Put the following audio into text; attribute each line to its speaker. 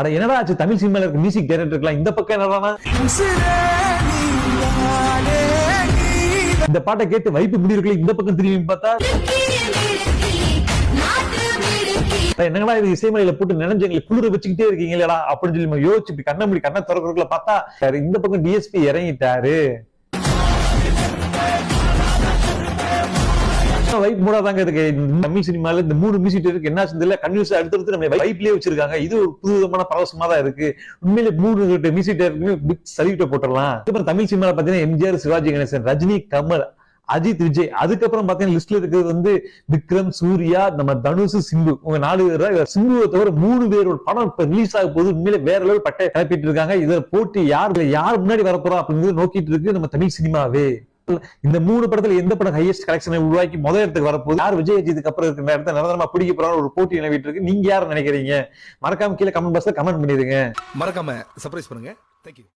Speaker 1: அட என்னடா ஆச்சு தமிழ் சினிமால இருக்க மியூசிக் டைரக்டர்லாம் இந்த பக்கம் என்னடா இந்த பாட்டை கேட்டு வைப்பு முடிவுகளை இந்த பக்கம் திரும்பி பார்த்தா என்னங்களா இது இசைமலையில போட்டு நினைஞ்சவங்களை குளிர வச்சுக்கிட்டே இருக்கீங்களா அப்படின்னு சொல்லி யோசிச்சு கண்ணை திறக்கிறதுக்குள்ள பார்த்தா இந்த பக்கம் டிஎஸ்பி இறங்கிட்டாரு. வைப் மூடாதாங்க இருக்கு தமிழ் சினிமால இந்த 3 மியூசிக் இருக்கு என்ன செஞ்சல கன்யூஸ் அடுத்தடுத்து நம்ம வைப்லயே வச்சிருக்காங்க. இது ஒரு புதுவிதமான பரவசமா தான் இருக்கு. உண்மையிலே 3 மியூசிக் பிக் சல்யூட் போட்டுடலாம். அதுக்கப்புறம் தமிழ் சினிமால பாத்தீங்கன்னா எம்ஜிஆர், சிவாஜி கணேசன், ரஜினி, கமல், அஜித், விஜய். அதுக்கப்புறம் பாத்தீங்கன்னா லிஸ்ட்ல இருக்கிறது வந்து விக்ரம், சூர்யா, நம்ம தனுஷ், சிம்பு. உங்க 4 பேர். சிம்புவை தவிர 3 பேரோட படம் இப்ப ரிலீஸ் ஆக போது உண்மையிலே வேற லெவல் பட்டை கிளப்பிட்டு இருக்காங்க. இதுல போட்டி யார் முன்னாடி வரப்போறோம் அப்படிங்கிறது நோக்கிட்டு இருக்கு நம்ம தமிழ் சினிமாவே. இந்த 3 படத்துல எந்த படம் ஹையஸ்ட் கலெக்ஷனை உருவாக்கி முதல் இடத்துக்கு வரப்போகுது, யார் விஜய் அஜித்துக்கு அப்புறம் இருக்கிற இடத்த நிரந்தரமா பிடிக்க போறாங்க ஒரு போட்டி நிலவிட்டு இருக்கு. நீங்க யார் நினைக்கிறீங்க? மறக்காம கீழே கமெண்ட் பாக்ஸ்ல கமெண்ட் பண்ணிருங்க.
Speaker 2: மறக்காம சர்ப்ரைஸ் பண்ணுங்க. தேங்க்யூ.